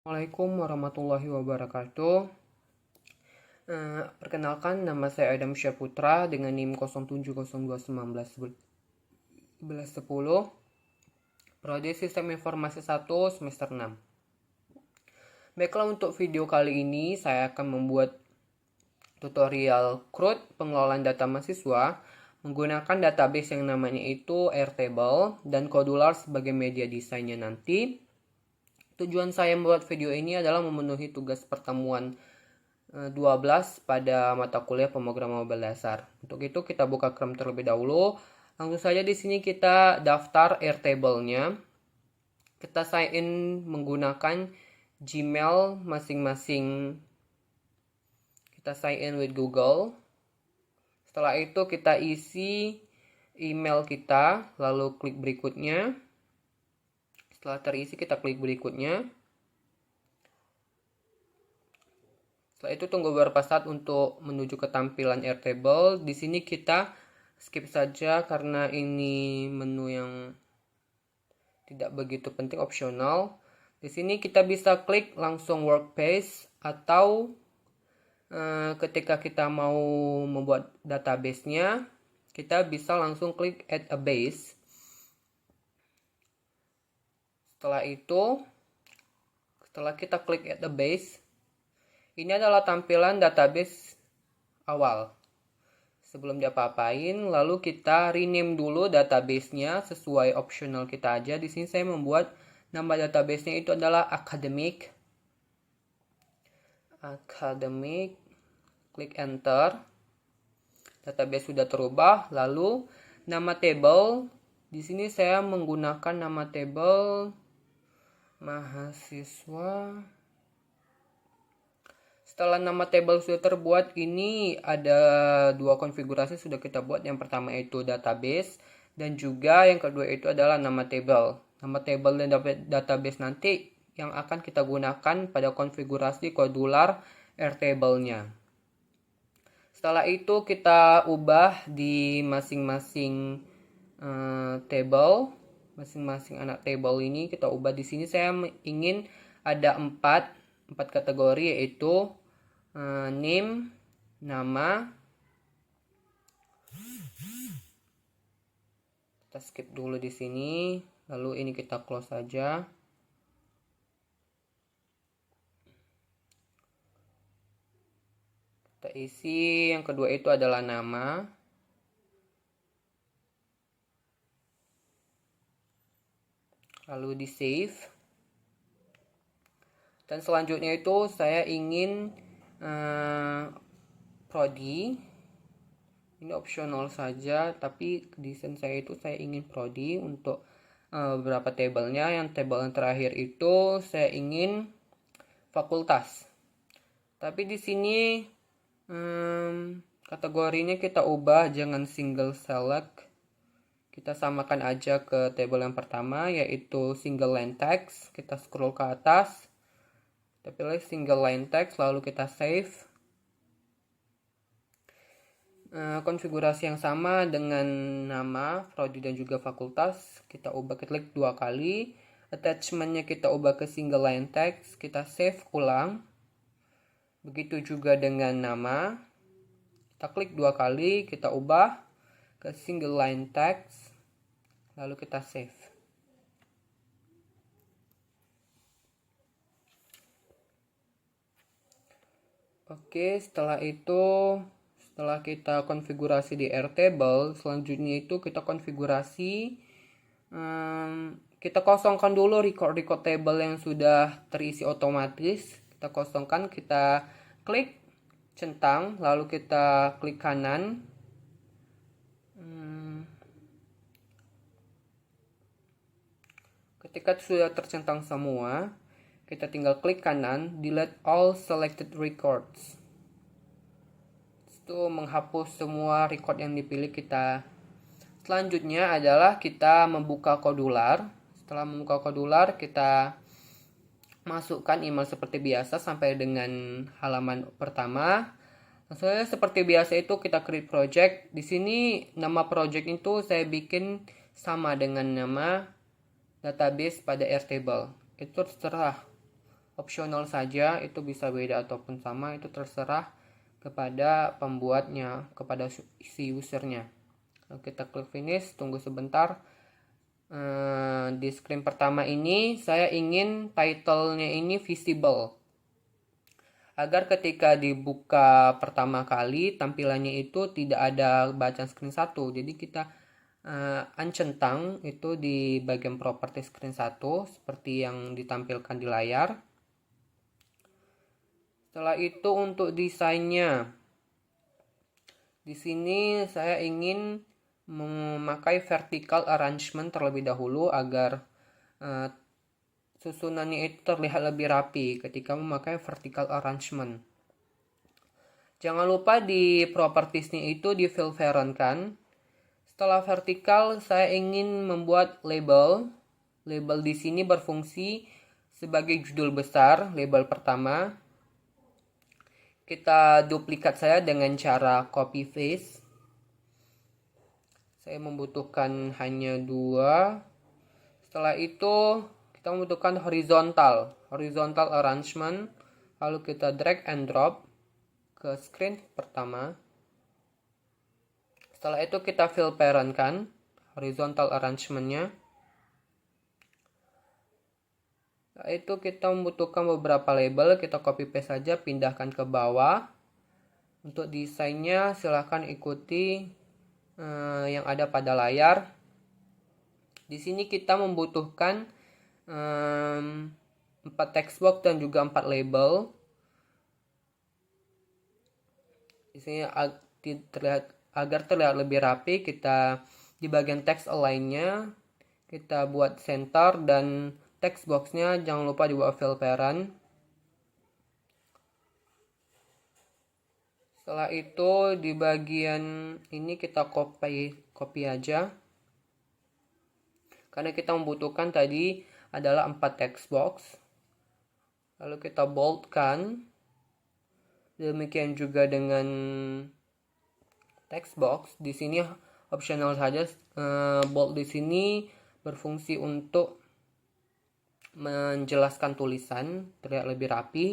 Assalamualaikum warahmatullahi wabarakatuh. Perkenalkan, nama saya Adam Syaputra dengan NIM 0702191110, Prodi Sistem Informasi 1 semester 6. Baiklah, untuk video kali ini saya akan membuat tutorial CRUD pengelolaan data mahasiswa menggunakan database yang namanya itu Airtable dan Codular sebagai media desainnya nanti. Tujuan saya membuat video ini adalah memenuhi tugas pertemuan 12 pada mata kuliah pemrograman mobile dasar. Untuk itu kita buka Chrome terlebih dahulu. Langsung saja di sini kita daftar Airtable-nya. Kita sign in menggunakan Gmail masing-masing. Kita sign in with Google. Setelah itu kita isi email kita, lalu klik berikutnya. Setelah terisi kita klik berikutnya. Setelah itu tunggu beberapa saat untuk menuju ke tampilan Airtable. Di sini kita skip saja karena ini menu yang tidak begitu penting, opsional. Di sini kita bisa klik langsung workspace atau ketika kita mau membuat database-nya, kita bisa langsung klik add a base. Setelah kita klik add a base, ini adalah tampilan database awal. Sebelum diapa-apain, lalu kita rename dulu database-nya sesuai optional kita aja. Di sini saya membuat nama database-nya itu adalah academic. Klik enter. Database sudah terubah. Lalu nama table, di sini saya menggunakan nama table mahasiswa. Setelah nama table sudah terbuat, ini ada dua konfigurasi sudah kita buat. Yang pertama itu database dan juga yang kedua itu adalah nama table. Nama table dan database nanti yang akan kita gunakan pada konfigurasi Codular Airtable-nya. Setelah itu kita ubah di masing-masing table, masing-masing anak table ini kita ubah. Di sini saya ingin ada empat kategori, yaitu name, nama. Kita skip dulu di sini, lalu ini kita close saja. Kita isi yang kedua itu adalah nama. Lalu di save. Dan selanjutnya itu saya ingin prodi. Ini opsional saja, tapi desain saya itu saya ingin prodi untuk beberapa tabelnya. Yang table yang terakhir itu saya ingin fakultas. Tapi di sini kategorinya kita ubah, jangan single select. Kita samakan aja ke table yang pertama, yaitu single line text. Kita scroll ke atas. Kita pilih single line text, lalu kita save. Konfigurasi yang sama dengan nama, prodi dan juga fakultas. Kita ubah, kita klik dua kali. Attachmentnya kita ubah ke single line text. Kita save ulang. Begitu juga dengan nama. Kita klik dua kali, kita ubah ke single line text. Lalu kita save. Oke, setelah kita konfigurasi di Airtable, selanjutnya itu kita konfigurasi, kita kosongkan dulu record table yang sudah terisi otomatis. Kita kosongkan, kita klik centang, lalu kita klik kanan. Ketika sudah tercentang semua, kita tinggal klik kanan, delete all selected records. Itu menghapus semua record yang dipilih kita. Selanjutnya adalah kita membuka Codular. Setelah membuka Codular, kita masukkan email seperti biasa sampai dengan halaman pertama. Langsung saja seperti biasa itu kita create project. Di sini nama project itu saya bikin sama dengan nama database pada Airtable. Itu terserah opsional saja, itu bisa beda ataupun sama, itu terserah kepada pembuatnya, kepada si usernya. Kita klik finish, tunggu sebentar. Di screen pertama ini saya ingin title-nya ini visible, agar ketika dibuka pertama kali tampilannya itu tidak ada bacaan screen 1. Jadi kita uncentang itu di bagian properti screen 1 seperti yang ditampilkan di layar. Setelah itu untuk desainnya, di sini saya ingin memakai vertical arrangement terlebih dahulu agar susunannya itu terlihat lebih rapi ketika memakai vertical arrangement. Jangan lupa di propertiesnya itu di filterankan. Setelah vertikal, saya ingin membuat label. Label di sini berfungsi sebagai judul besar, label pertama. Kita duplikat saya dengan cara copy paste. Saya membutuhkan hanya 2. Setelah itu kita membutuhkan horizontal arrangement. Lalu kita drag and drop ke screen pertama. Setelah itu kita fill parent-kan horizontal arrangement-nya. Setelah itu kita membutuhkan beberapa label, kita copy paste saja, pindahkan ke bawah. Untuk desainnya silahkan ikuti yang ada pada layar. Di sini kita membutuhkan 4 text box dan juga 4 label. Di sini agar terlihat lebih rapi, kita di bagian text align-nya kita buat center, dan text box-nya jangan lupa dibuat fill parent. Setelah itu di bagian ini kita copy aja. Karena kita membutuhkan tadi adalah 4 text box. Lalu kita boldkan. Demikian juga dengan text box. Di sini optional saja. Bold di sini berfungsi untuk menjelaskan tulisan terlihat lebih rapi.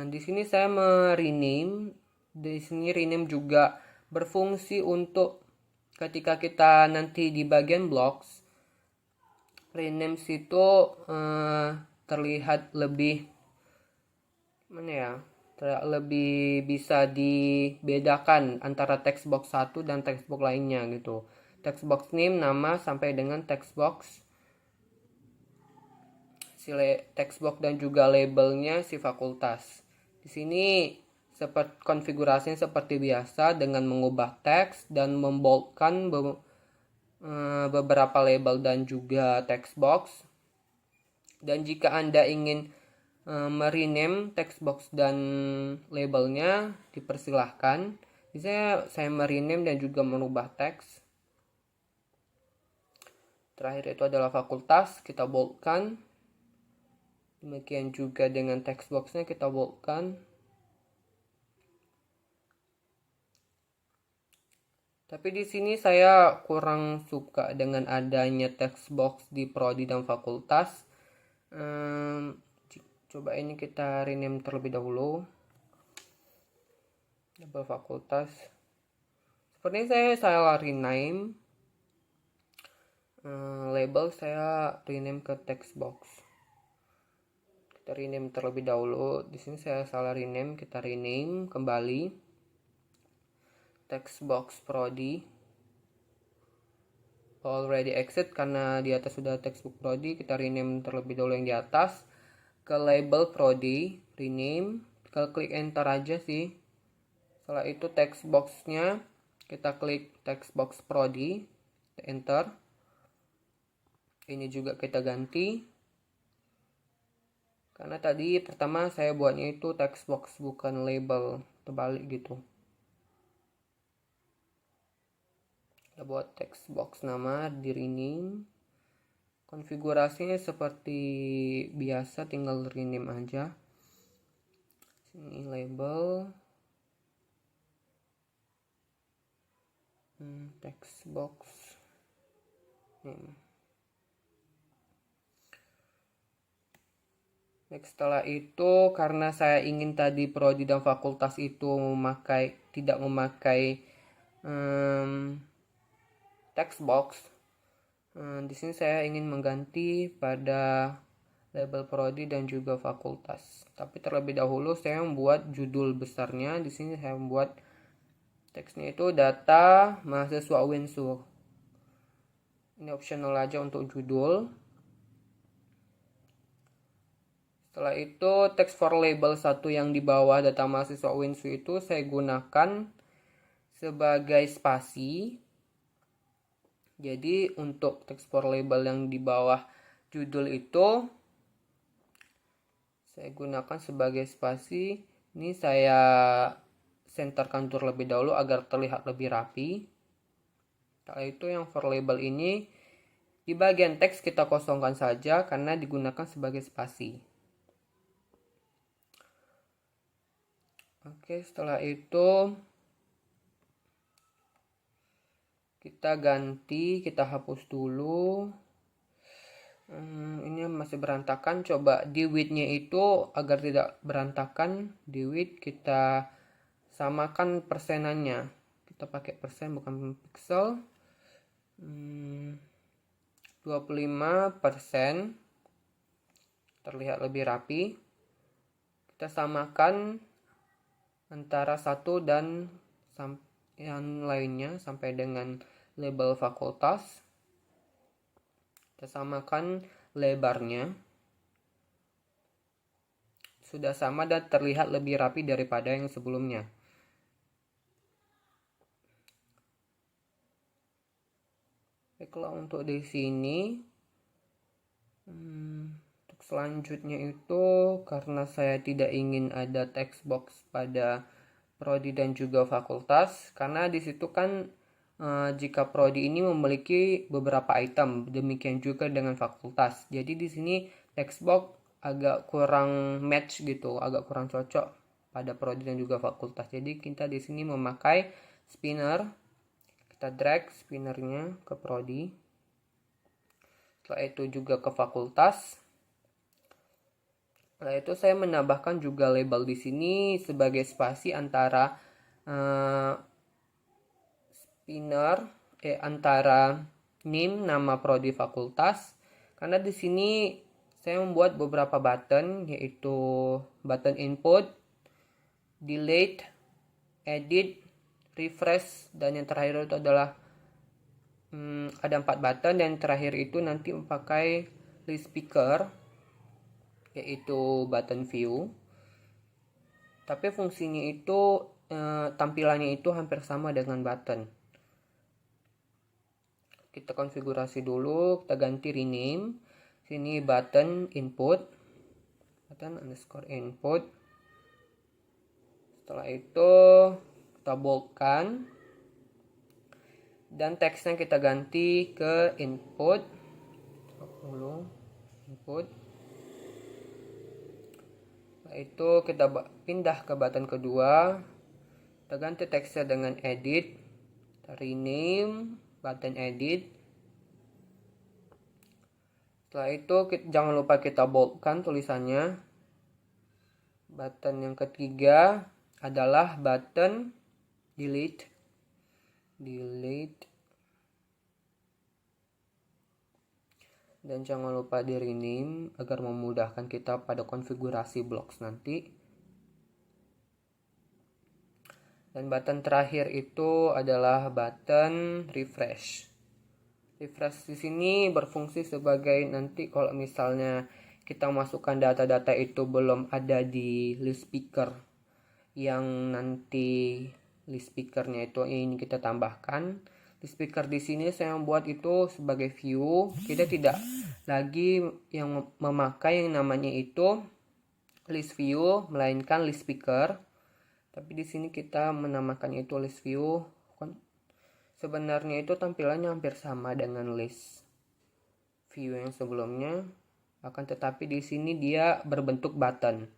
Di sini saya rename. Di sini rename juga berfungsi untuk ketika kita nanti di bagian blocks, rename itu terlihat lebih terlihat lebih bisa dibedakan antara text box satu dan text box lainnya gitu. Text box name, nama, sampai dengan text box text box dan juga labelnya si fakultas. Di sini seperti konfigurasinya seperti biasa dengan mengubah teks dan memboldkan beberapa label dan juga text box. Dan jika Anda ingin merename text box dan labelnya, dipersilahkan. Misalnya saya merename dan juga merubah teks. Terakhir itu adalah fakultas, kita boldkan. Demikian juga dengan text box-nya kita boldkan. Tapi di sini saya kurang suka dengan adanya text box di prodi dan fakultas. Coba ini kita rename terlebih dahulu. Label fakultas. Sepertinya saya salah rename. Label saya rename ke text box. Kita rename terlebih dahulu. Di sini saya salah rename, kita rename kembali. Text box prodi. Already exit karena di atas sudah textbook prodi, kita rename terlebih dahulu yang di atas ke label prodi, rename. Kita klik enter aja sih. Setelah itu text box-nya kita klik text box prodi, enter. Ini juga kita ganti. Karena tadi pertama saya buatnya itu text box bukan label, terbalik gitu. Kita buat text box nama, di rename. Konfigurasinya seperti biasa, tinggal rename aja. Sini label, text box name. Next, setelah itu karena saya ingin tadi prodi dan fakultas itu tidak memakai text box, di sini saya ingin mengganti pada label prodi dan juga fakultas. Tapi terlebih dahulu saya membuat judul besarnya. Di sini saya membuat teksnya itu data mahasiswa Unsur. Ini optional aja untuk judul. Setelah itu text for label 1 yang di bawah data mahasiswa Unsur itu saya gunakan sebagai spasi. Jadi untuk text for label yang di bawah judul itu saya gunakan sebagai spasi. Ini saya senterkan terlebih dahulu agar terlihat lebih rapi. Setelah itu yang for label ini di bagian teks kita kosongkan saja karena digunakan sebagai spasi. Oke, setelah itu kita ganti, kita hapus dulu. Ini masih berantakan. Coba di width-nya itu agar tidak berantakan, di width kita samakan persenannya. Kita pakai persen bukan pixel. 25% terlihat lebih rapi. Kita samakan antara satu dan yang lainnya sampai dengan label fakultas. Kita samakan lebarnya. Sudah sama dan terlihat lebih rapi daripada yang sebelumnya. Baiklah, untuk di sini untuk selanjutnya itu karena saya tidak ingin ada text box pada prodi dan juga fakultas, karena di situ kan jika prodi ini memiliki beberapa item, demikian juga dengan fakultas. Jadi di sini text box agak kurang match gitu, agak kurang cocok pada prodi dan juga fakultas. Jadi kita di sini memakai spinner. Kita drag spinnernya ke prodi. Setelah itu juga ke fakultas. Setelah itu saya menambahkan juga label di sini sebagai spasi antara antara name nama prodi fakultas. Karena di sini saya membuat beberapa button, yaitu button input, delete, edit, refresh, dan yang terakhir itu adalah ada 4 button, dan terakhir itu nanti memakai list picker, yaitu button view. Tapi fungsinya itu tampilannya itu hampir sama dengan button. Kita konfigurasi dulu, kita ganti rename. Sini button input, button underscore input. Setelah itu kita boldkan dan teksnya kita ganti ke input. Setelah itu kita pindah ke button kedua, kita ganti teksnya dengan edit, kita rename button edit. Setelah itu jangan lupa kita boldkan tulisannya. Button yang ketiga adalah button delete. Dan jangan lupa di rename agar memudahkan kita pada konfigurasi blocks nanti. Dan button terakhir itu adalah button refresh. Refresh di sini berfungsi sebagai nanti kalau misalnya kita masukkan data-data itu belum ada di list picker, yang nanti list pickernya itu ini kita tambahkan. List picker di sini saya membuat itu sebagai view. Kita tidak lagi yang memakai yang namanya itu list view, melainkan list picker. Tapi di sini kita menamakannya itu list view. Sebenarnya itu tampilannya hampir sama dengan list view yang sebelumnya, akan tetapi di sini dia berbentuk button,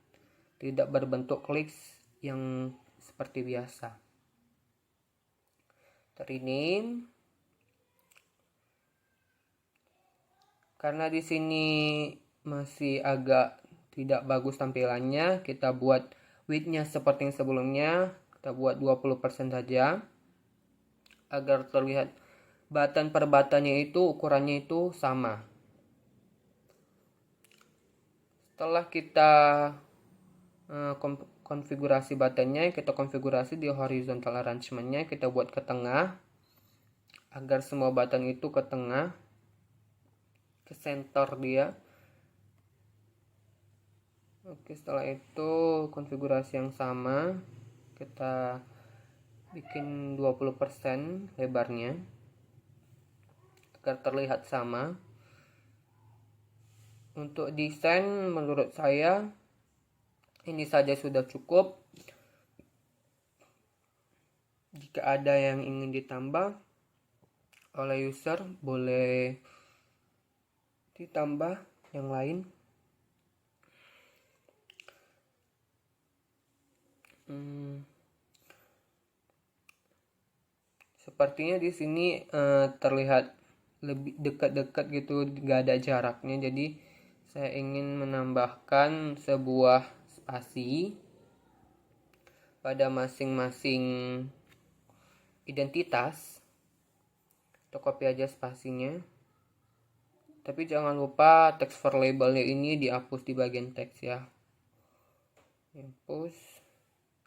tidak berbentuk clicks yang seperti biasa. Rename. Karena di sini masih agak tidak bagus tampilannya, kita buat width-nya seperti yang sebelumnya. Kita buat 20% saja agar terlihat button per buttonnya itu ukurannya itu sama. Setelah kita konfigurasi buttonnya, kita konfigurasi di horizontal arrangement-nya, kita buat ke tengah agar semua button itu ke tengah, ke center dia. Oke, setelah itu konfigurasi yang sama, kita bikin 20% lebarnya agar terlihat sama. Untuk desain menurut saya ini saja sudah cukup. Jika ada yang ingin ditambah oleh user, boleh ditambah yang lain. Sepertinya di sini terlihat lebih dekat-dekat gitu, gak ada jaraknya. Jadi saya ingin menambahkan sebuah spasi pada masing-masing identitas. Kita copy aja spasinya. Tapi jangan lupa text for labelnya ini dihapus di bagian teks ya. Hapus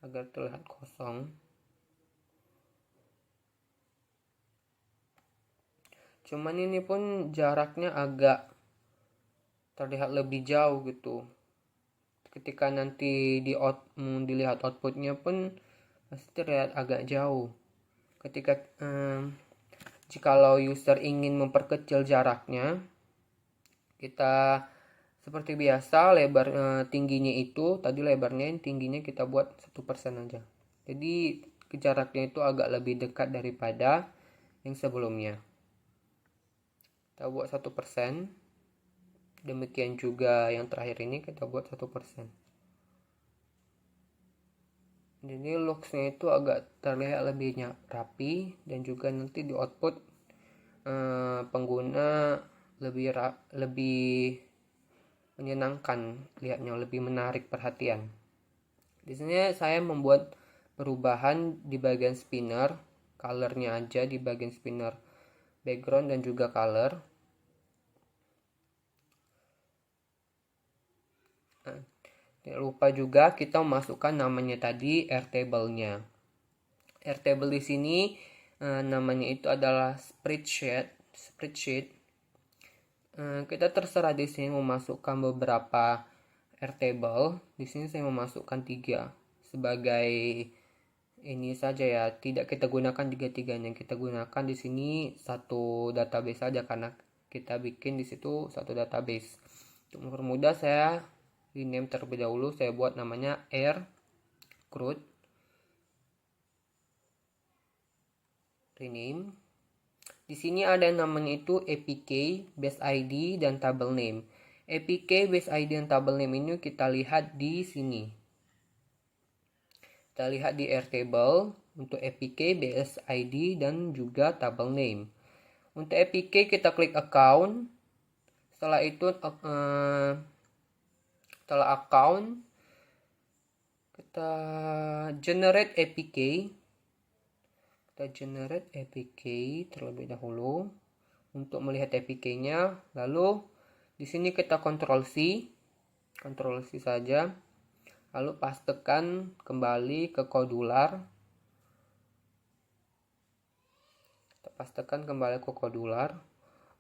agar terlihat kosong. Cuman ini pun jaraknya agak terlihat lebih jauh gitu. Ketika nanti dilihat outputnya pun pasti terlihat agak jauh. Ketika jikalau user ingin memperkecil jaraknya, kita seperti biasa lebar tingginya itu tadi lebarnya, tingginya kita buat 1% aja. Jadi jaraknya itu agak lebih dekat daripada yang sebelumnya. Kita buat 1%. Demikian juga yang terakhir ini kita buat 1%. Jadi looks-nya itu agak terlihat lebih rapi, dan juga nanti di output pengguna lebih menyenangkan lihatnya, lebih menarik perhatian. Di sini saya membuat perubahan di bagian spinner, colornya aja di bagian spinner, background dan juga color. Tidak lupa juga kita memasukkan namanya tadi airtable-nya. Airtable di sini namanya itu adalah spreadsheet. Kita terserah di sini memasukkan beberapa airtable. Di sini saya memasukkan 3 sebagai ini saja ya. Tidak kita gunakan 3-3-nya. Kita gunakan di sini satu database saja karena kita bikin di situ satu database. Untuk mempermudah, saya rename terlebih dahulu. Saya buat namanya air crude. Rename. Di sini ada yang namanya itu APK, base ID, dan table name. APK, base ID, dan table name ini kita lihat di sini. Kita lihat di Airtable untuk APK, base ID, dan juga table name. Untuk APK kita klik account. Setelah itu setelah account kita generate APK. Kita generate APK terlebih dahulu untuk melihat APK-nya. Lalu di sini kita Ctrl C saja. Lalu pastekan kembali ke kodular. Kita pastekan kembali ke kodular.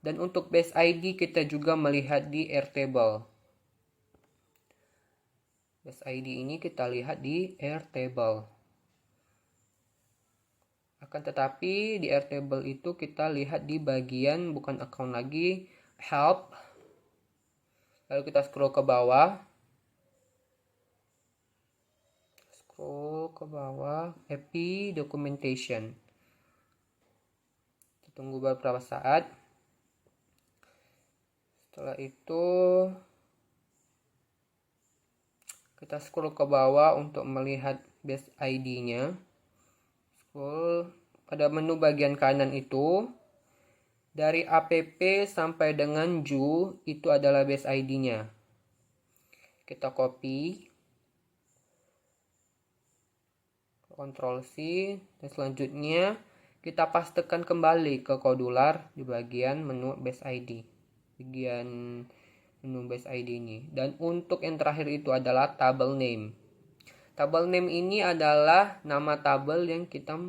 Dan untuk base ID kita juga melihat di Airtable. Base ID ini kita lihat di Airtable. Akan tetapi di Airtable itu kita lihat di bagian bukan account lagi, help. Lalu kita scroll ke bawah. API documentation. Kita tunggu beberapa saat. Setelah itu kita scroll ke bawah untuk melihat base ID-nya. Scroll pada menu bagian kanan itu, dari app sampai dengan ju itu adalah base ID-nya. kita copy, Ctrl C, dan selanjutnya kita pastekan kembali ke Kodular di bagian menu base ID, bagian menu base ID ini. Dan untuk yang terakhir itu adalah table name. Table name ini adalah nama tabel yang kita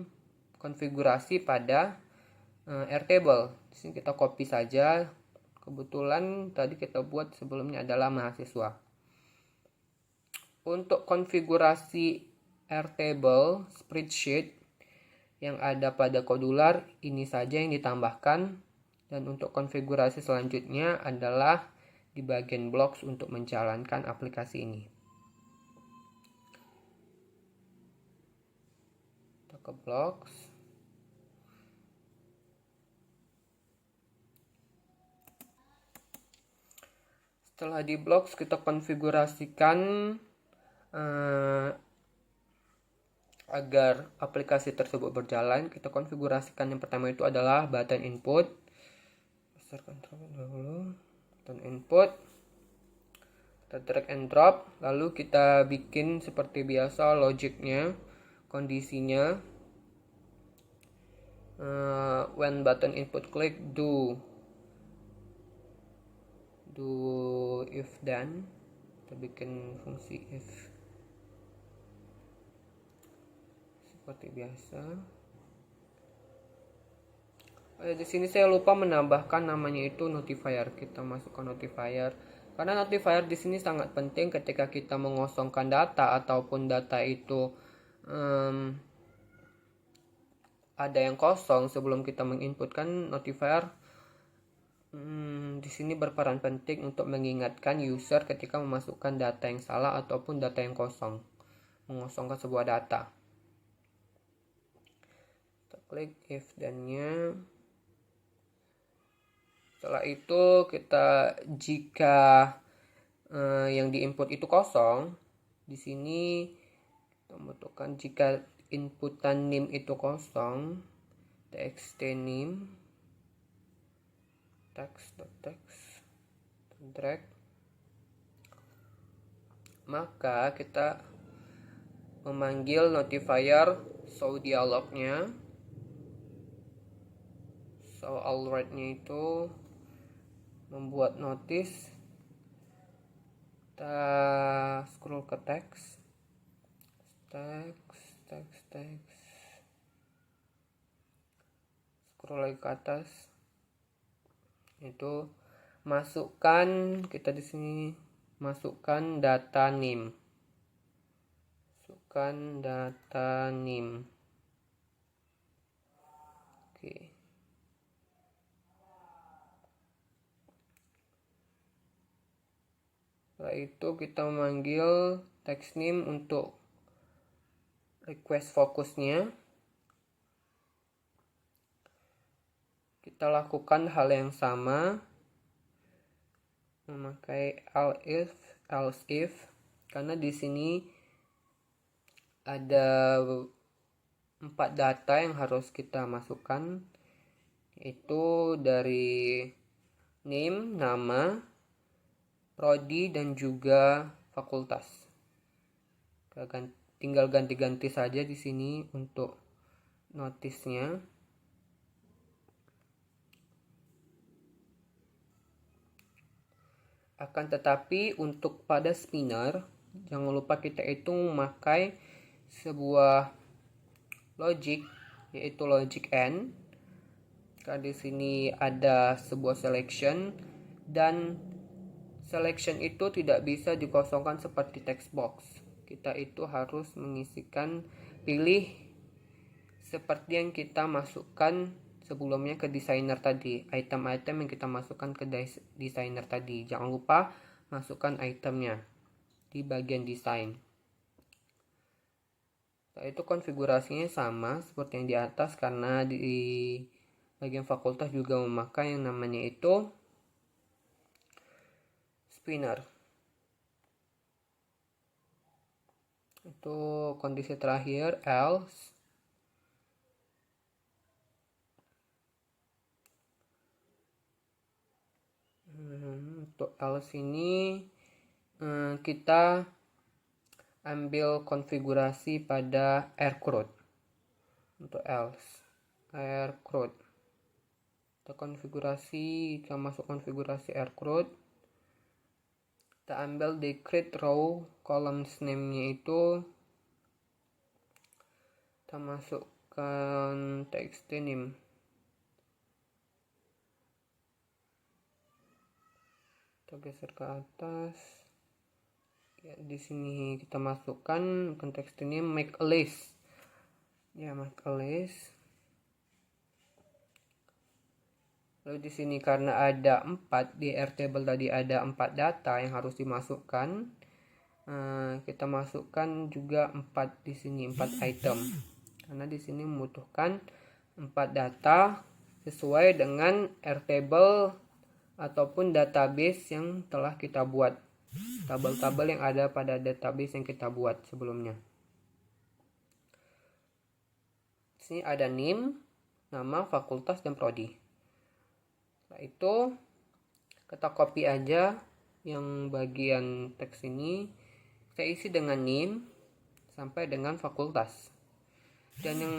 konfigurasi pada Airtable. Di sini kita copy saja. Kebetulan tadi kita buat sebelumnya adalah mahasiswa. Untuk konfigurasi Airtable spreadsheet yang ada pada Kodular, ini saja yang ditambahkan. Dan untuk konfigurasi selanjutnya adalah di bagian blocks untuk menjalankan aplikasi ini. Kita ke blocks. Setelah di blocks kita konfigurasikan agar aplikasi tersebut berjalan. Kita konfigurasikan yang pertama itu adalah button input. Besarkan dahulu button input. Kita drag and drop, lalu kita bikin seperti biasa logiknya, kondisinya. When button input click, do if then. Kita bikin fungsi if seperti biasa. Di sini saya lupa menambahkan namanya itu notifier. Kita masukkan notifier karena notifier di sini sangat penting ketika kita mengosongkan data ataupun data itu ada yang kosong sebelum kita menginputkan. Notifier di sini berperan penting untuk mengingatkan user ketika memasukkan data yang salah ataupun data yang kosong, mengosongkan sebuah data. Kita klik if then-nya. Setelah itu kita jika yang diinput itu kosong, di sini kita membutuhkan jika inputan name itu kosong, txt name text drag, maka kita memanggil notifier show dialognya. So alright-nya itu membuat notice. Kita scroll ke text, scroll lagi ke atas, itu masukkan, kita di sini masukkan data name, oke. Setelah itu kita memanggil text name untuk request fokusnya. Kita lakukan hal yang sama, memakai else if karena di sini ada 4 data yang harus kita masukkan, yaitu dari name, nama, prodi, dan juga fakultas. Tinggal ganti-ganti saja di sini untuk notisnya. Akan tetapi untuk pada spinner, jangan lupa kita itu memakai sebuah logic, yaitu logic AND. Karena di sini ada sebuah selection, dan selection itu tidak bisa dikosongkan seperti text box. Kita itu harus mengisikan pilih seperti yang kita masukkan sebelumnya ke designer tadi, item-item yang kita masukkan ke designer tadi. Jangan lupa masukkan itemnya di bagian desain. Setelah itu konfigurasinya sama seperti yang di atas, karena di bagian fakultas juga memakai yang namanya itu spinner. Itu kondisi terakhir, else. Untuk else ini kita ambil konfigurasi pada AirCrowd. Untuk else AirCrowd, kita konfigurasi, kita masuk konfigurasi AirCrowd, kita ambil di create row columns name-nya itu, kita masukkan txt name, kita geser ke atas ya. Di sini kita masukkan txt name make a list ya, make a list. Lalu di sini karena ada 4 di Airtable tadi, ada 4 data yang harus dimasukkan, kita masukkan juga 4 di sini, 4 item, karena di sini membutuhkan 4 data sesuai dengan Airtable ataupun database yang telah kita buat, tabel-tabel yang ada pada database yang kita buat sebelumnya. Di sini ada name, nama, fakultas, dan prodi. Setelah itu kita copy aja yang bagian teks ini, kita isi dengan name sampai dengan fakultas. Dan yang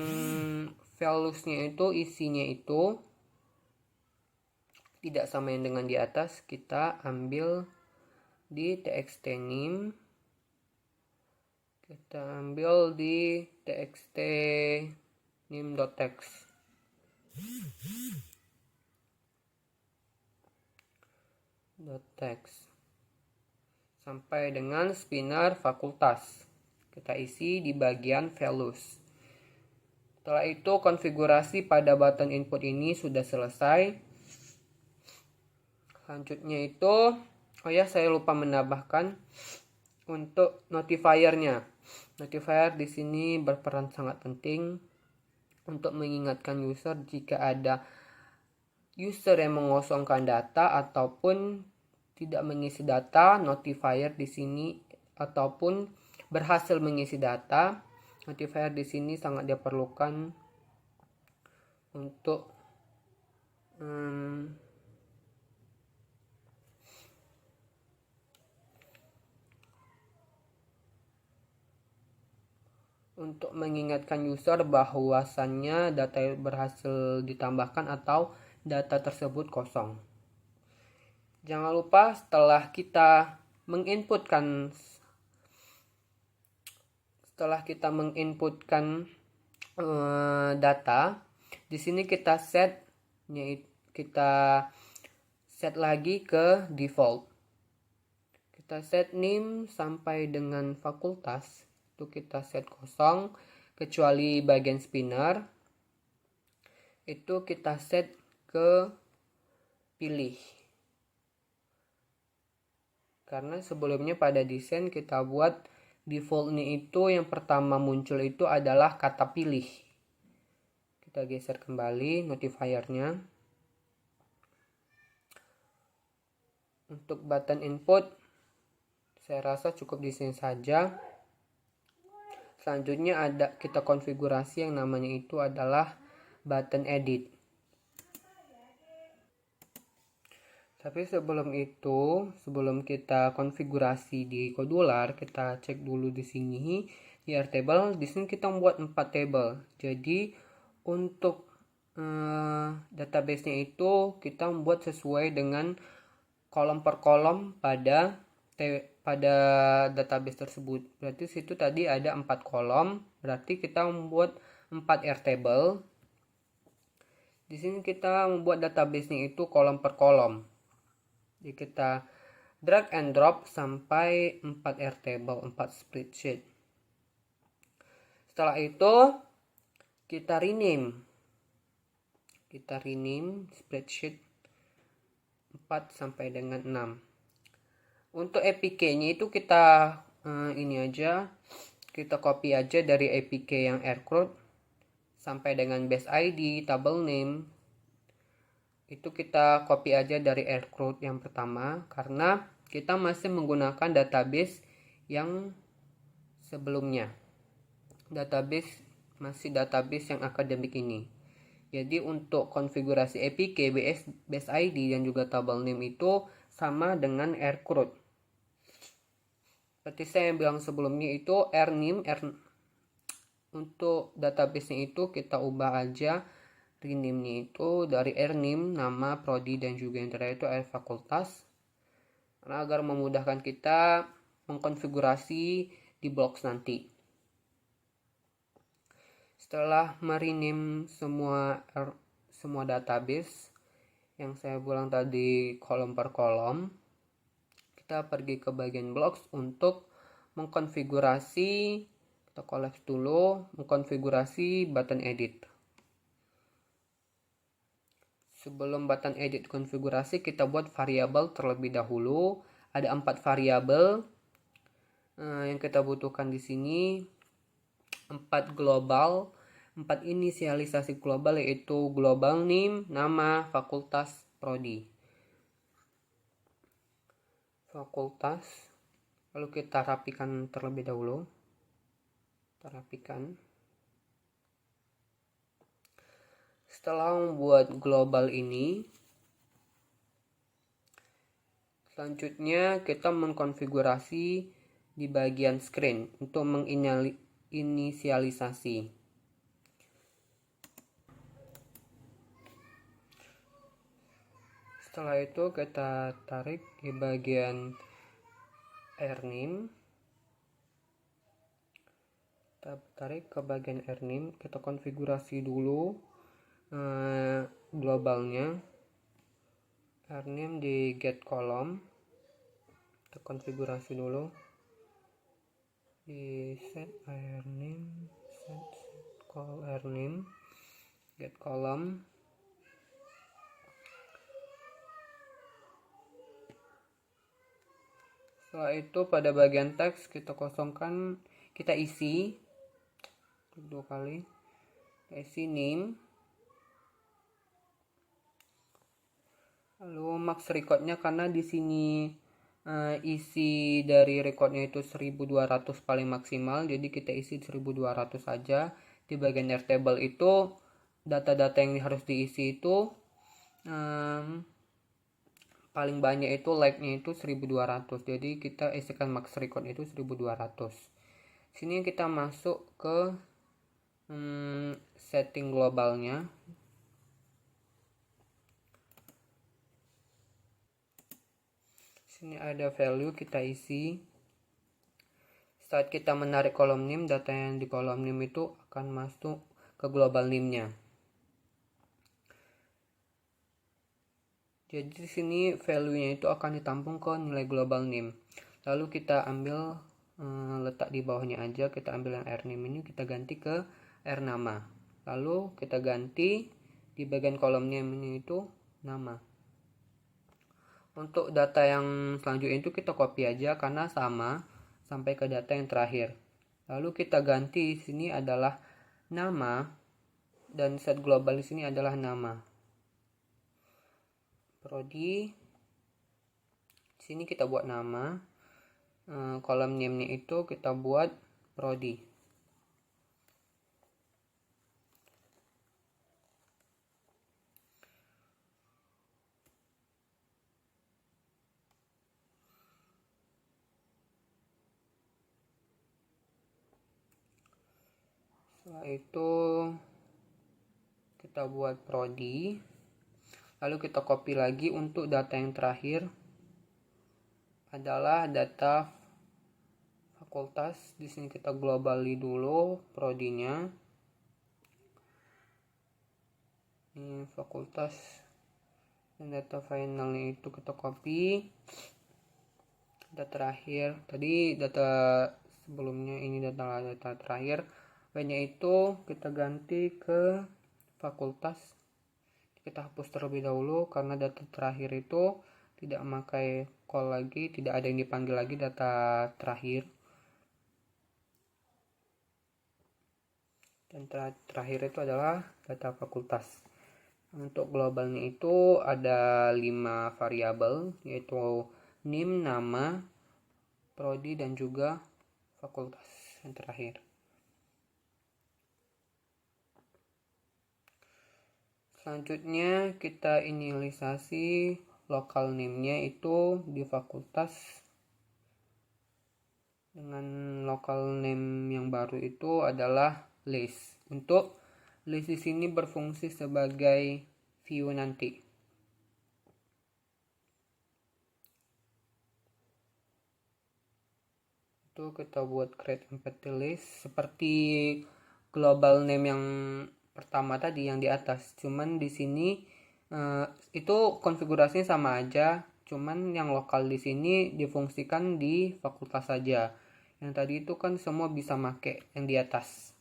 values-nya itu, isinya itu tidak sama yang dengan di atas, kita ambil di txt name, kita ambil di txt name.text. .text sampai dengan spinner fakultas, kita isi di bagian values. Setelah itu konfigurasi pada button input ini sudah selesai. Selanjutnya itu, saya lupa menambahkan untuk notifiernya. Notifier di sini berperan sangat penting untuk mengingatkan user jika ada user yang mengosongkan data ataupun tidak mengisi data. Notifier di sini ataupun berhasil mengisi data, notifier di sini sangat diperlukan untuk mengingatkan user bahwasannya data berhasil ditambahkan atau data tersebut kosong. Jangan lupa setelah kita menginputkan data, di sini kita set lagi ke default. Kita set name sampai dengan fakultas itu kita set kosong, kecuali bagian spinner itu kita set ke pilih. Karena sebelumnya pada desain kita buat defaultnya itu yang pertama muncul itu adalah kata pilih. Kita geser kembali notifiernya. Untuk button input saya rasa cukup di sini saja. Selanjutnya ada kita konfigurasi yang namanya itu adalah button edit. Tapi sebelum kita konfigurasi di Kodular, kita cek dulu di sini di Airtable. Di sini kita membuat 4 table. Jadi untuk database-nya itu kita membuat sesuai dengan kolom per kolom pada database tersebut. Berarti situ tadi ada 4 kolom, berarti kita membuat 4 Airtable. Di sini kita membuat database-nya itu kolom per kolom. Jadi kita drag and drop sampai 4 Airtable, 4 spreadsheet. Setelah itu kita rename. Spreadsheet 4 sampai dengan 6. Untuk APK-nya itu kita kita copy aja dari APK yang AirCrowd sampai dengan base ID, table name. Itu kita copy aja dari AirCrowd yang pertama, karena kita masih menggunakan database yang sebelumnya. Masih database yang akademik ini. Jadi untuk konfigurasi APK, base ID dan juga table name itu sama dengan AirCrowd. Seperti saya bilang sebelumnya itu rnim, untuk database-nya itu kita ubah aja rename-nya itu dari rnim, nama, prodi, dan juga yang terakhir itu fakultas. Karena agar memudahkan kita mengkonfigurasi di blocks nanti. Setelah merename semua database yang saya bilang tadi kolom per kolom, kita pergi ke bagian blocks untuk mengkonfigurasi. Kita collapse dulu, mengkonfigurasi button edit. Sebelum button edit konfigurasi, kita buat variabel terlebih dahulu. Ada 4 variabel yang kita butuhkan di sini. 4 global, 4 inisialisasi global, yaitu global name, nama, fakultas, prodi. Fakultas, lalu kita rapikan terlebih dahulu. Kita rapikan. Setelah membuat global ini, selanjutnya kita mengkonfigurasi di bagian screen untuk menginisialisasi. Setelah itu kita tarik di bagian rnim. Kita tarik ke bagian rnim, kita konfigurasi dulu globalnya. Rnim di get column, kita konfigurasi dulu di set rnim, set call rnim, get column. Setelah itu pada bagian teks kita kosongkan, kita isi 2 kali, kita isi name, lalu max recordnya karena di sini isi dari recordnya itu 1200 paling maksimal, jadi kita isi 1200 saja. Di bagian airtable itu data-data yang harus diisi itu paling banyak itu like-nya itu 1200, jadi kita isikan max record itu 1200. Sini kita masuk ke setting globalnya. Sini ada value, kita isi. Saat kita menarik kolom name, data yang di kolom name itu akan masuk ke global name-nya. Jadi di sini value-nya itu akan ditampung ke nilai global name. Lalu kita ambil letak di bawahnya aja, kita ambil yang rname ini, kita ganti ke rnama. Lalu kita ganti di bagian kolom name ini itu nama. Untuk data yang selanjutnya itu kita copy aja karena sama sampai ke data yang terakhir. Lalu kita ganti di sini adalah nama dan set global di sini adalah nama. Prodi. Di sini kita buat nama. Kolom name-nya itu kita buat prodi. Setelah itu kita buat prodi. Lalu kita copy lagi untuk data yang terakhir adalah data fakultas. Di sini kita globali dulu prodinya. Ini fakultas dan data finalnya itu kita copy. Data terakhir tadi data sebelumnya, ini data terakhir. W-nya itu kita ganti ke fakultas. Kita hapus terlebih dahulu karena data terakhir itu tidak memakai call lagi, tidak ada yang dipanggil lagi data terakhir. Dan terakhir itu adalah data fakultas. Untuk globalnya itu ada 5 variabel, yaitu name, nama, prodi, dan juga fakultas yang terakhir. Selanjutnya kita inisialisasi lokal name-nya itu di fakultas. dengan local name yang baru itu adalah list. Untuk list di sini berfungsi sebagai view nanti. Itu kita buat create empty list seperti global name yang pertama tadi yang di atas. Cuman di sini itu konfigurasinya sama aja, cuman yang lokal di sini difungsikan di fakultas saja. Yang tadi itu kan semua bisa make yang di atas.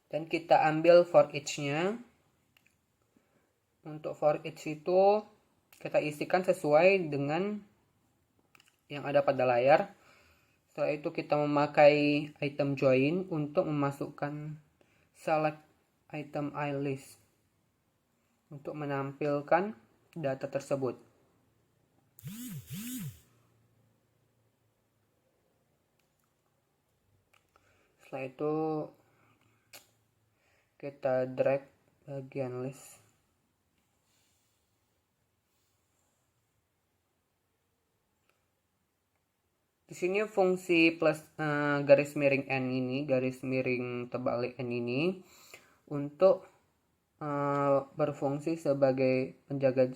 Dan kita ambil for each-nya. Untuk for each itu kita isikan sesuai dengan yang ada pada layar. Setelah itu kita memakai item join untuk memasukkan select item iList untuk menampilkan data tersebut. Setelah itu kita drag bagian list. Di sini fungsi plus garis miring n ini, garis miring terbalik n ini untuk berfungsi sebagai penjaga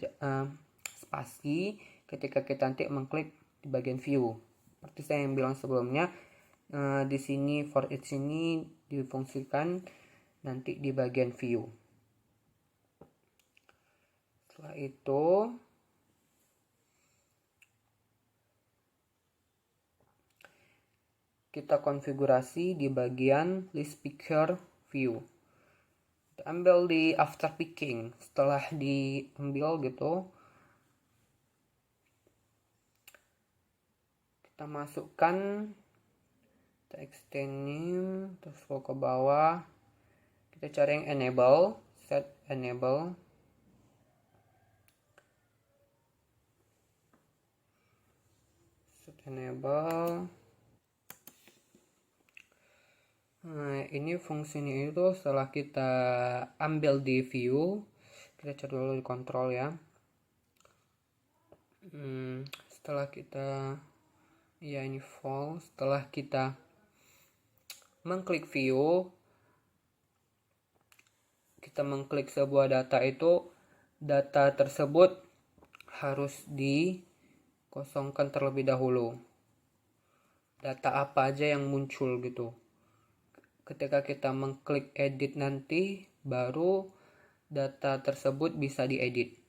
spasi ketika kita nanti mengklik di bagian view. Seperti saya yang bilang sebelumnya, di sini for each ini difungsikan nanti di bagian view. Setelah itu kita konfigurasi di bagian list picker view. Kita ambil di after picking, setelah diambil gitu, kita masukkan text name, terus scroll ke bawah, kita cari yang enable, set enable. Set enable. Nah, ini fungsinya itu setelah kita ambil di view, kita cari dulu di kontrol ya. Setelah kita, ya ini false, setelah kita mengklik view, kita mengklik sebuah data itu, data tersebut harus dikosongkan terlebih dahulu. Data apa aja yang muncul gitu. Ketika kita mengklik edit nanti, baru data tersebut bisa diedit.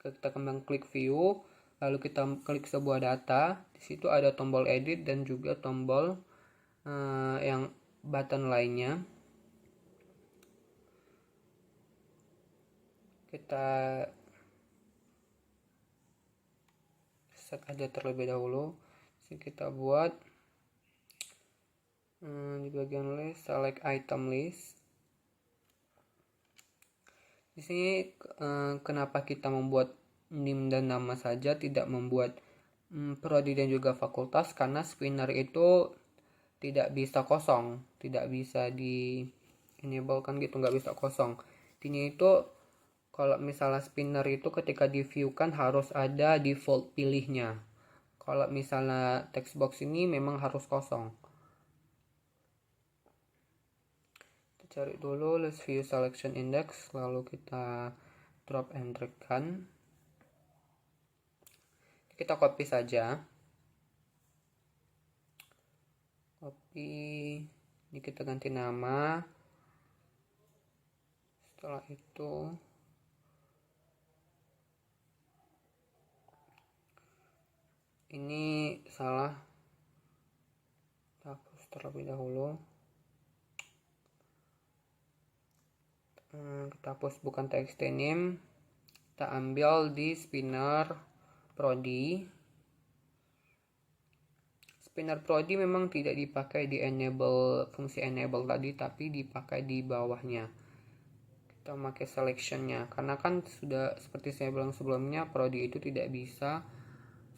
Kita mengklik view, lalu kita klik sebuah data, di situ ada tombol edit dan juga tombol yang button lainnya. Kita set aja terlebih dahulu. Jadi kita buat di bagian list select item list. Di sini kenapa kita membuat NIM dan nama saja, tidak membuat prodi dan juga fakultas, karena spinner itu tidak bisa kosong, tidak bisa di enable kan gitu, nggak bisa kosong. Ini itu kalau misalnya spinner itu ketika di view kan harus ada default pilihnya. Kalau misalnya text box ini memang harus kosong. Kita cari dulu list view selection index, lalu kita drop and drag kan. Kita copy saja. Copy, ini kita ganti nama. Setelah itu ini salah, kita hapus terlebih dahulu. Kita hapus bukan text name, kita ambil di spinner prodi. Spinner prodi memang tidak dipakai di enable, fungsi enable tadi, tapi dipakai di bawahnya. Kita memakai selectionnya, karena kan sudah seperti saya bilang sebelumnya, prodi itu tidak bisa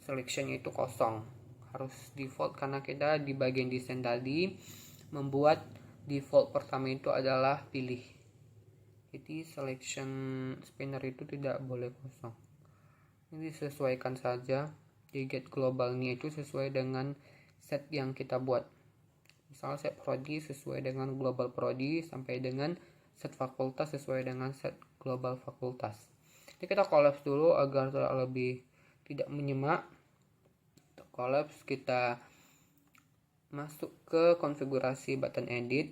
selectionnya itu kosong, harus default, karena kita di bagian desain tadi membuat default pertama itu adalah pilih. Jadi selection spinner itu tidak boleh kosong. Ini disesuaikan saja. di get globalnya itu sesuai dengan set yang kita buat. Misal set prodi sesuai dengan global prodi sampai dengan set fakultas sesuai dengan set global fakultas. Jadi kita kolaps dulu agar lebih tidak menyemak. Kolaps, kita masuk ke konfigurasi button edit.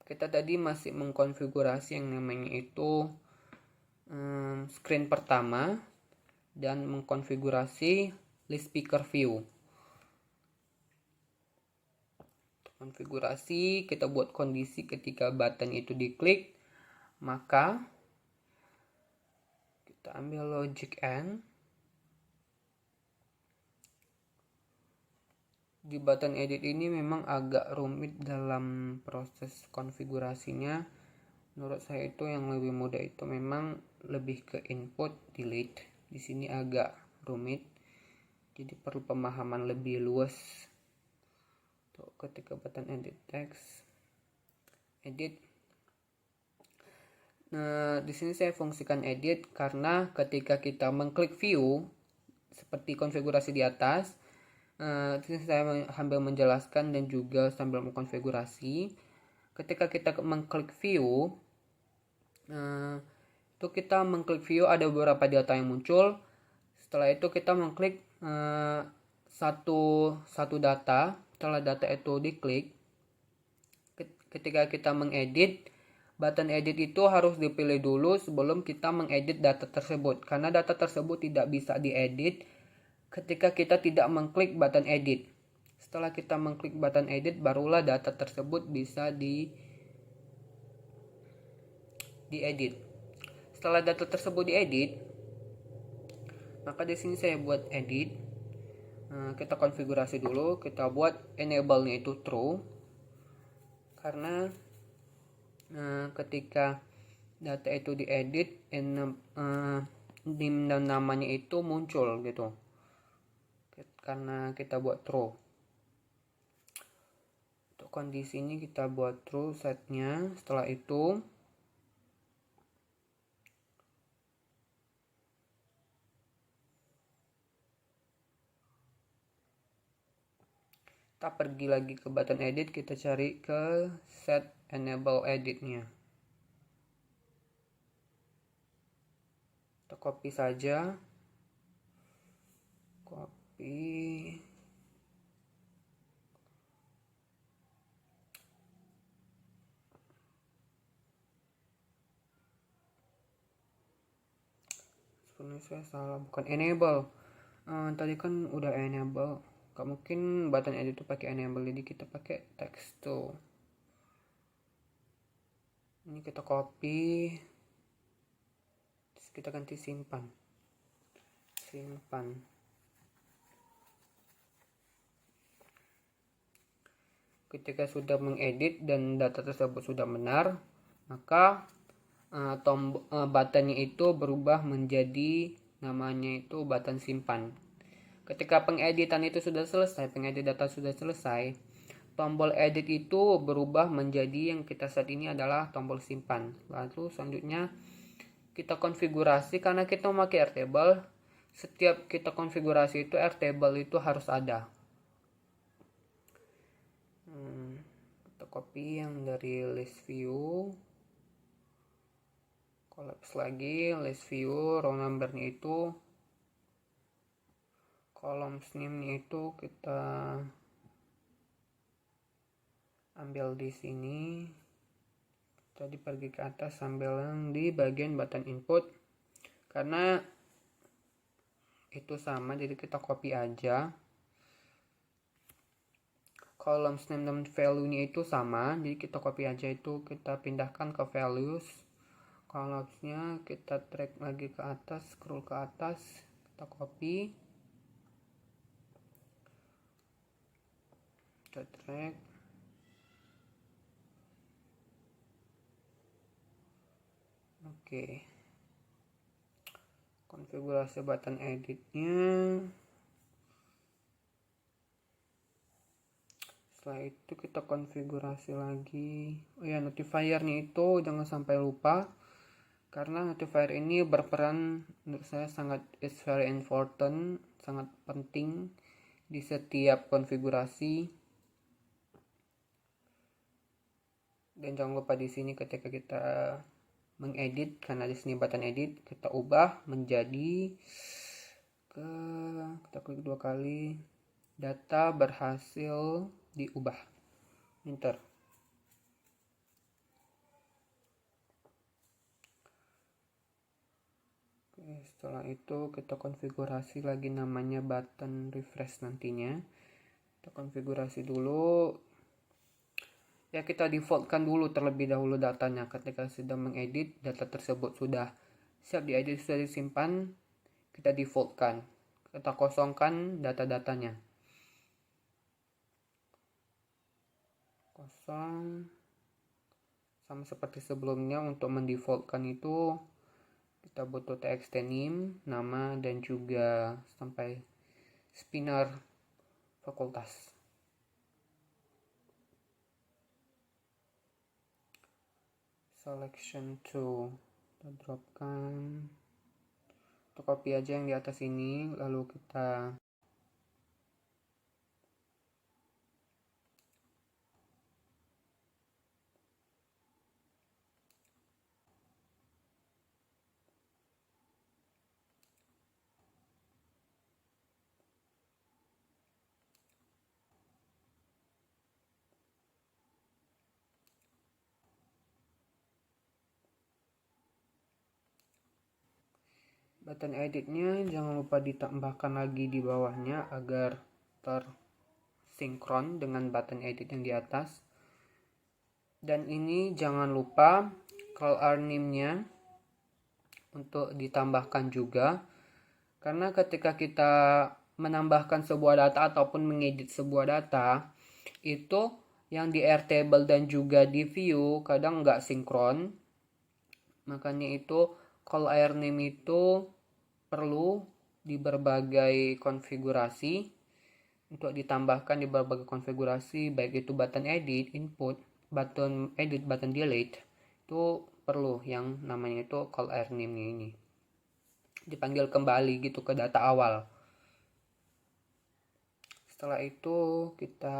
Kita tadi masih mengkonfigurasi yang namanya itu screen pertama dan mengkonfigurasi list speaker view. Konfigurasi, kita buat kondisi ketika button itu diklik, maka kita ambil logic AND. Di button edit ini memang agak rumit dalam proses konfigurasinya. Menurut saya itu yang lebih mudah itu memang lebih ke input delete. Di sini agak rumit, jadi perlu pemahaman lebih luas. Tuh, ketika button edit text, edit. Nah, di sini saya fungsikan edit karena ketika kita mengklik view seperti konfigurasi di atas, di sini saya sambil menjelaskan dan juga sambil mengkonfigurasi. Ketika kita mengklik view, itu kita mengklik view ada beberapa data yang muncul. Setelah itu kita mengklik satu data. Setelah data itu diklik, ketika kita mengedit, button edit itu harus dipilih dulu sebelum kita mengedit data tersebut, karena data tersebut tidak bisa diedit ketika kita tidak mengklik button edit. Setelah kita mengklik button edit, barulah data tersebut bisa diedit. Setelah data tersebut diedit, maka di sini saya buat edit. Kita konfigurasi dulu, kita buat enable-nya itu true, karena ketika data itu diedit, dim dan namanya itu muncul gitu, karena kita buat true. Untuk kondisi ini kita buat true setnya. Setelah itu kita pergi lagi ke button edit, kita cari ke set enable editnya. Kita copy saja, copy. Sebenarnya saya salah, bukan enable. Tadi kan udah enable. Gak mungkin button edit itu pakai enable, jadi kita pakai text to. Ini kita copy, terus kita ganti simpan. Ketika sudah mengedit dan data tersebut sudah benar, maka buttonnya itu berubah menjadi namanya itu button simpan. Ketika pengeditan itu sudah selesai, pengedit data sudah selesai, tombol edit itu berubah menjadi yang kita saat ini adalah tombol simpan. Lalu selanjutnya kita konfigurasi, karena kita memakai Airtable, setiap kita konfigurasi itu Airtable itu harus ada. Kita copy yang dari list view, collapse lagi, list view, row number-nya itu, columns name-nya itu kita ambil di sini. Tadi pergi ke atas sambil yang di bagian button input, karena itu sama, jadi kita copy aja. Columns name dan value-nya itu sama, jadi kita copy aja, itu kita pindahkan ke values. Columns-nya kita drag lagi ke atas, scroll ke atas, kita copy, kita drag, oke. Konfigurasi button editnya. Setelah itu kita konfigurasi lagi. Oh ya, notifiernya itu jangan sampai lupa. karena notifier ini berperan menurut saya sangat it's very important, sangat penting di setiap konfigurasi. Dan jangan lupa di sini ketika kita mengedit, karena di sini button edit, kita ubah menjadi kita klik 2 kali, data berhasil diubah, enter. Oke, setelah itu kita konfigurasi lagi namanya button refresh nantinya. Kita konfigurasi dulu. Ya, kita defaultkan dulu terlebih dahulu datanya. Ketika sudah mengedit, data tersebut sudah siap diedit, sudah disimpan, kita defaultkan. Kita kosongkan data-datanya. Kosong. Sama seperti sebelumnya, untuk mendefaultkan itu kita butuh txt name, nama, dan juga sampai spinner fakultas. Selection to, kita dropkan, kita copy aja yang di atas ini, lalu kita button editnya jangan lupa ditambahkan lagi di bawahnya agar tersinkron dengan button edit yang di atas. Dan ini jangan lupa color name-nya untuk ditambahkan juga, karena ketika kita menambahkan sebuah data ataupun mengedit sebuah data, itu yang di Airtable dan juga di view kadang nggak sinkron. Makanya itu color name itu perlu di berbagai konfigurasi, untuk ditambahkan di berbagai konfigurasi, baik itu button edit, input, button edit, button delete, itu perlu yang namanya itu color name ini dipanggil kembali gitu ke data awal. Setelah itu kita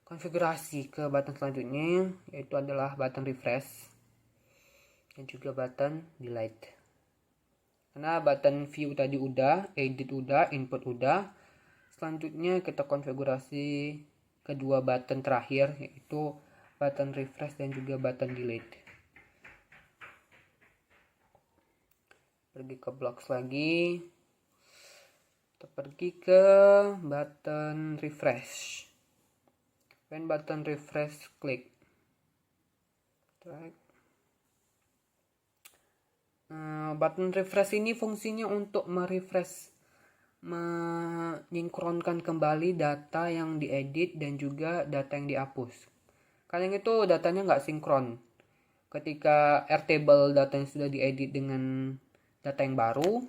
konfigurasi ke button selanjutnya, yaitu adalah button refresh dan juga button delete. Karena button view tadi udah, edit udah, input udah, selanjutnya kita konfigurasi kedua button terakhir, yaitu button refresh dan juga button delete. Pergi ke blocks lagi, kita pergi ke button refresh. When button refresh, klik. Button refresh ini fungsinya untuk merefresh, menyinkronkan kembali data yang diedit dan juga data yang dihapus. Kadang itu datanya nggak sinkron. Ketika Airtable datanya sudah diedit dengan data yang baru,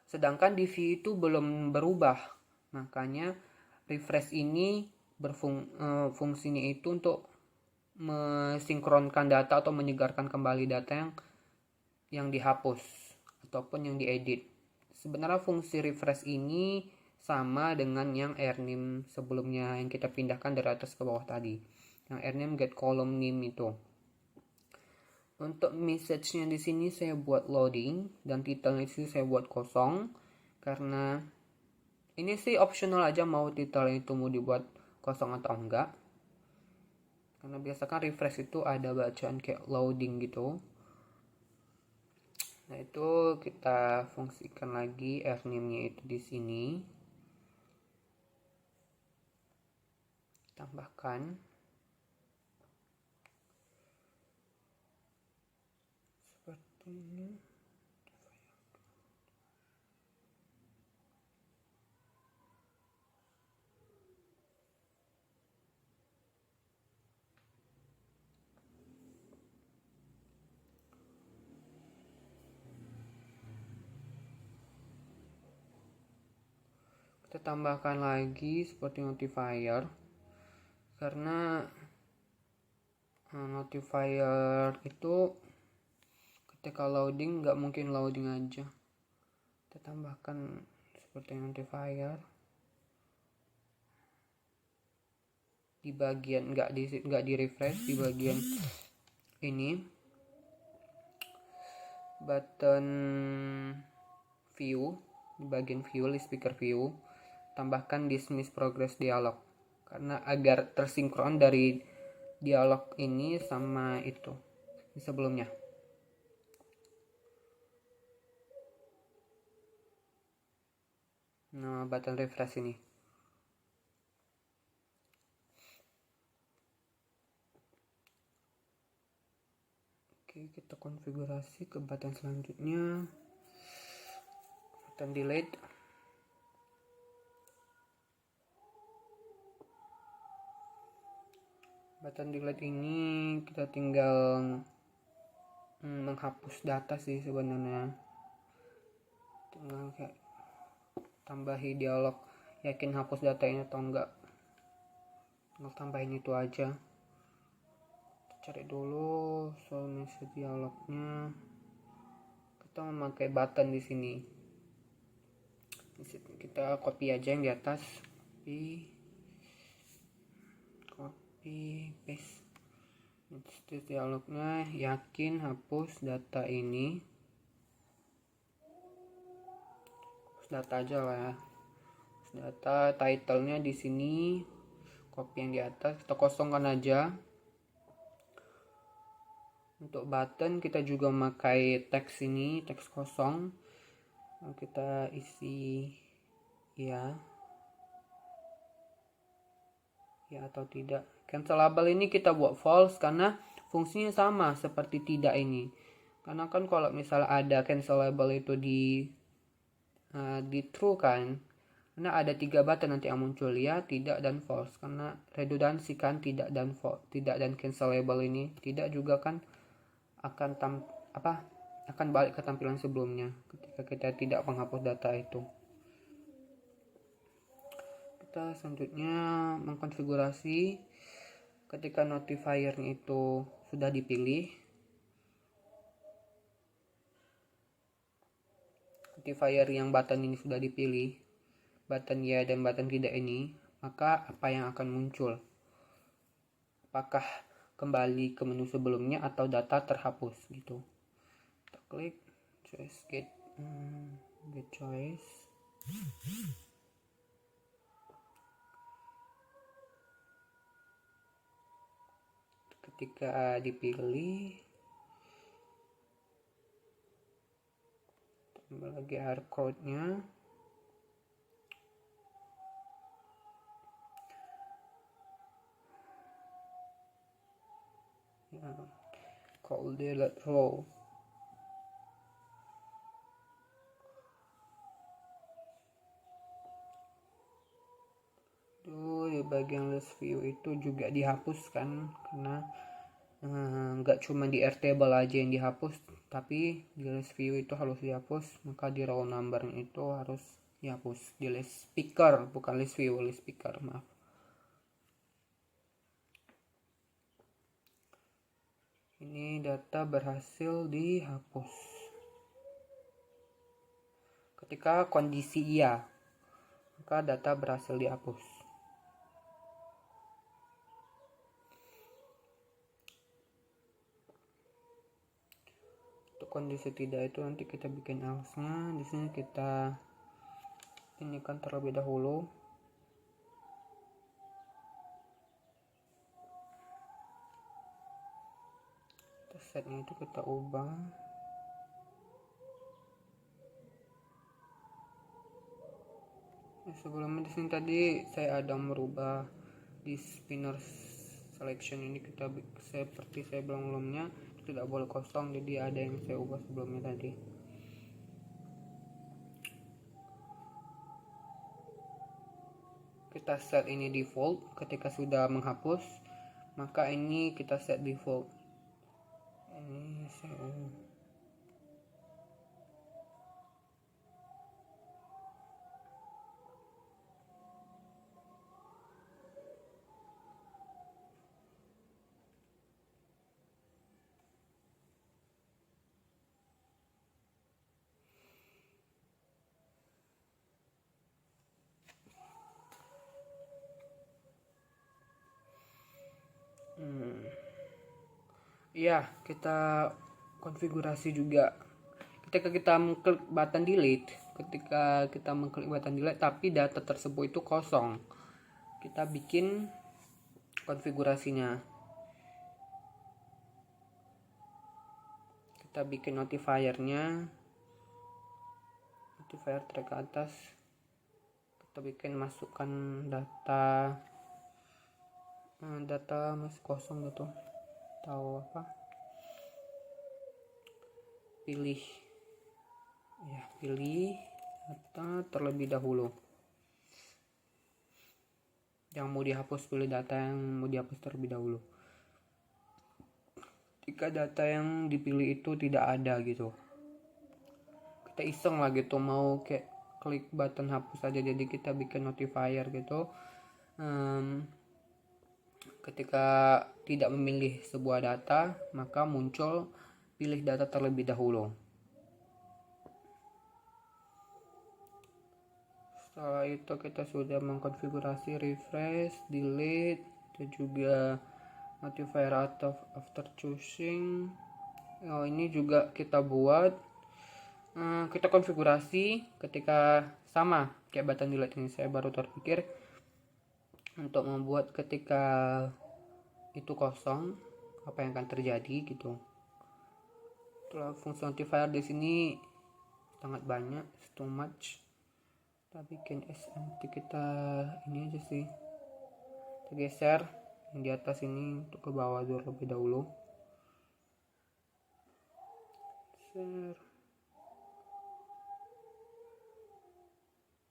sedangkan di view itu belum berubah. Makanya refresh ini fungsinya itu untuk mensinkronkan data atau menyegarkan kembali data yang dihapus ataupun yang diedit. Sebenarnya fungsi refresh ini sama dengan yang airName sebelumnya yang kita pindahkan dari atas ke bawah tadi, yang airName get column name itu. Untuk message-nya di sini saya buat loading dan title itu saya buat kosong, karena ini sih optional aja mau title itu mau dibuat kosong atau enggak. Karena biasakan refresh itu ada bacaan kayak loading gitu. Nah, itu kita fungsikan lagi airName-nya itu di sini. Tambahkan seperti ini. Kita tambahkan lagi seperti notifier, karena Notifier itu ketika loading nggak mungkin loading aja, kita tambahkan seperti notifier di bagian nggak di refresh, di bagian ini button view, di bagian view, list speaker view, tambahkan dismiss progress dialog karena agar tersinkron dari dialog ini sama itu sebelumnya. Nah, button refresh ini. Oke, kita konfigurasi ke button selanjutnya. Button delete. Button delete ini kita tinggal menghapus data sih sebenarnya. Tinggal kayak tambahi dialog yakin hapus datanya atau enggak. Tinggal tambahin itu aja. Cari dulu soal message dialognya. Kita memakai button di sini. Kita copy aja yang di atas, copy paste. Message dialognya yakin hapus data ini. Hapus data aja lah ya. Hapus data, title-nya di sini. Copy yang di atas, kita kosongkan aja. Untuk button kita juga memakai teks ini, teks kosong. Kita isi ya atau tidak. Cancelable ini kita buat false karena fungsinya sama seperti tidak ini. Karena kan kalau misalnya ada cancelable itu di true kan, karena ada 3 button nanti yang muncul ya, tidak dan false, karena redundansi kan tidak dan false, tidak dan cancelable ini. Tidak juga kan akan balik ke tampilan sebelumnya ketika kita tidak menghapus data itu. Kita selanjutnya mengkonfigurasi ketika notifiernya itu sudah dipilih, notifier yang button ini sudah dipilih, button ya dan button tidak ini, maka apa yang akan muncul? Apakah kembali ke menu sebelumnya atau data terhapus gitu. Kita klik choice get choice. Ketika dipilih, tambah lagi hardcode-nya. Call delete row. Di bagian list view itu juga dihapuskan karena nggak cuma di airtable aja yang dihapus, tapi di list view itu harus dihapus, maka di row number itu harus dihapus. Di list speaker, bukan list view, list speaker, maaf. Ini data berhasil dihapus. Ketika kondisi iya, maka data berhasil dihapus. Untuk kondisi tidak itu nanti kita bikin else-nya. Di sini kita ini kan terlebih dahulu. Setnya itu kita ubah. Sebelumnya di sini tadi saya ada merubah di spinner selection ini, kita seperti saya bilang sebelumnya tidak boleh kosong, jadi ada yang saya ubah sebelumnya tadi. Kita set ini default. Ketika sudah menghapus, maka ini kita set default. Ini saya Ya, kita konfigurasi juga. Ketika kita mengklik button delete, tapi data tersebut itu kosong, kita bikin konfigurasinya. Kita bikin notifiernya, notifier track ke atas. Kita bikin masukkan data masih kosong gitu, tahu apa, pilih data terlebih dahulu. Yang mau dihapus, pilih data yang mau dihapus terlebih dahulu. Jika data yang dipilih itu tidak ada gitu, kita iseng lah gitu, mau kayak klik button hapus aja, jadi kita bikin notifier gitu. Ketika tidak memilih sebuah data, maka muncul pilih data terlebih dahulu. Setelah itu kita sudah mengkonfigurasi refresh, delete, dan juga notifier after choosing. Ini juga kita buat, kita konfigurasi ketika sama kayak button delete ini. Saya baru terpikir untuk membuat ketika itu kosong, apa yang akan terjadi gitu. Setelah fungsi notifier di sini sangat banyak, too much. Kita bikin SMT, kita ini aja sih, kita geser yang di atas ini untuk ke bawah dulu lebih dahulu.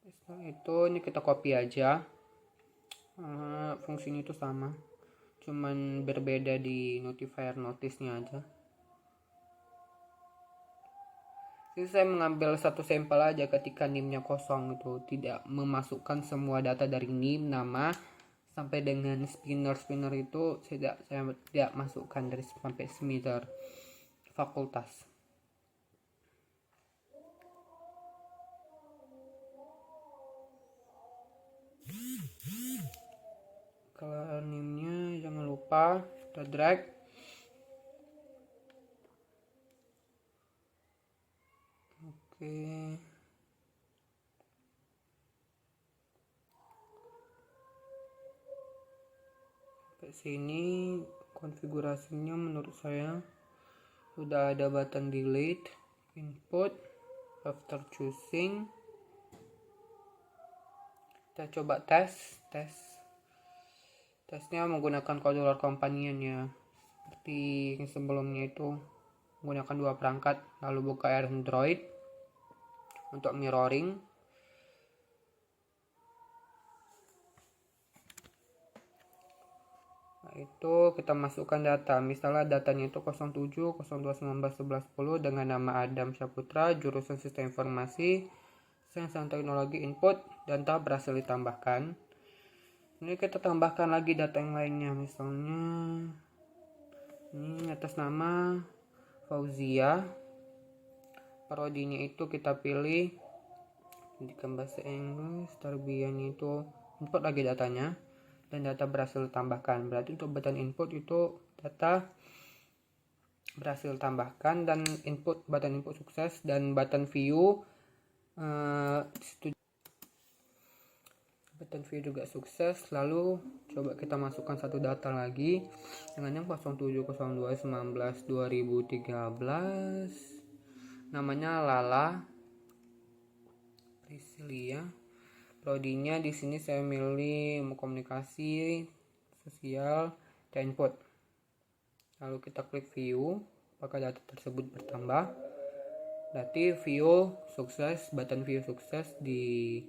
Setelah itu ini kita copy aja. Fungsinya itu sama, cuman berbeda di notifier notice-nya aja. Jadi saya mengambil satu sampel aja ketika NIM-nya kosong itu, tidak memasukkan semua data dari NIM, nama, sampai dengan spinner itu saya tidak masukkan dari sampai semiter fakultas. Kalau NIM-nya jangan lupa kita drag. Oke. Sampai sini konfigurasinya menurut saya sudah ada button delete, input, after choosing. Kita coba tesnya menggunakan controller companion ya, seperti yang sebelumnya itu, menggunakan 2 perangkat, lalu buka Android untuk mirroring. Nah, itu kita masukkan data, misalnya datanya itu 07 02 19 11 10 dengan nama Adam Syaputra, jurusan Sistem Informasi, Sains dan Teknologi, input, dan data berhasil ditambahkan. Ini kita tambahkan lagi data yang lainnya, misalnya ini atas nama Fauzia, prodinya itu kita pilih pendidikan bahasa Inggris, tarbiyahnya itu, input lagi datanya, dan data berhasil ditambahkan. Berarti untuk button input itu data berhasil ditambahkan, dan button input sukses, dan button view juga sukses. Lalu coba kita masukkan satu data lagi dengan yang 0702 19 2013, namanya Lala Priscilia. Prodinya di sini saya milih komunikasi sosial dan input. Lalu kita klik view, apakah data tersebut bertambah. Berarti view sukses, button view sukses, di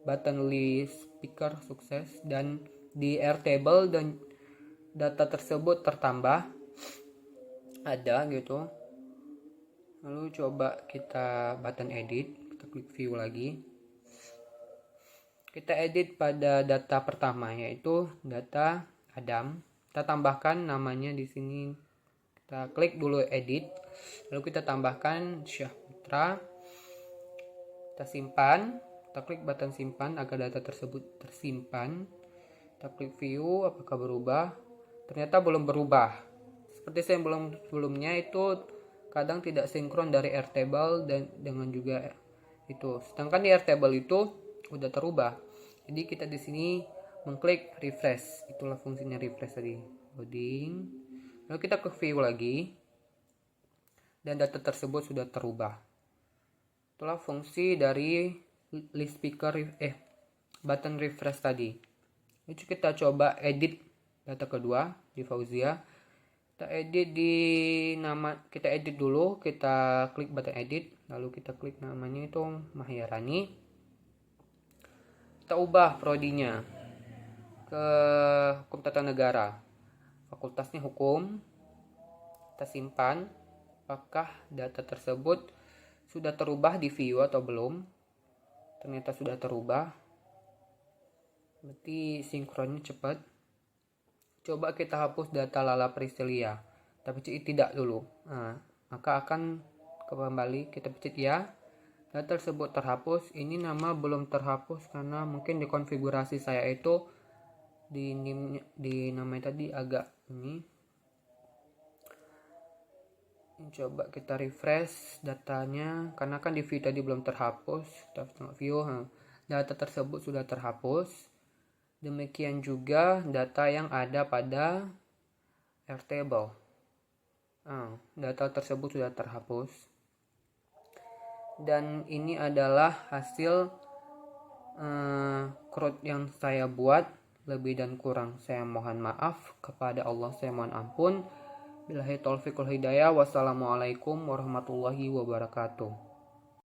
button list speaker sukses, dan di Airtable dan data tersebut tertambah ada gitu. Lalu coba kita button edit, kita klik view lagi. Kita edit pada data pertama, yaitu data Adam. Kita tambahkan namanya di sini. Kita klik dulu edit, lalu kita tambahkan Syaputra. Kita simpan. Kita klik button simpan agar data tersebut tersimpan. Kita klik view, apakah berubah? Ternyata belum berubah. seperti saya sebelumnya itu kadang tidak sinkron dari Airtable dan dengan juga itu. Sedangkan di Airtable itu udah terubah. Jadi kita di sini mengklik refresh. Itulah fungsinya refresh tadi. Loading. Lalu kita ke view lagi. Dan data tersebut sudah terubah. Itulah fungsi dari list picker button refresh tadi. Ini kita coba edit data kedua di Fauzia. Kita edit dulu, kita klik button edit, lalu kita klik namanya itu Mahyarani. Kita ubah prodinya ke hukum tata negara, fakultasnya hukum. Kita simpan. Apakah data tersebut sudah terubah di view atau belum? Ternyata sudah terubah, berarti sinkronnya cepat. Coba kita hapus data Lala Priscilia, kita pencet tidak dulu. Nah, maka akan kembali, kita pencet ya. Data tersebut terhapus. Ini nama belum terhapus karena mungkin di konfigurasi saya itu di namanya tadi agak ini. Coba kita refresh datanya karena kan di view tadi belum terhapus. Kita tengok view, data tersebut sudah terhapus. Demikian juga data yang ada pada Airtable. Data tersebut sudah terhapus. Dan ini adalah hasil CRUD yang saya buat. Lebih dan kurang saya mohon maaf. Kepada Allah saya mohon ampun. Billahi taufiq wal hidayah. Wassalamualaikum warahmatullahi wabarakatuh.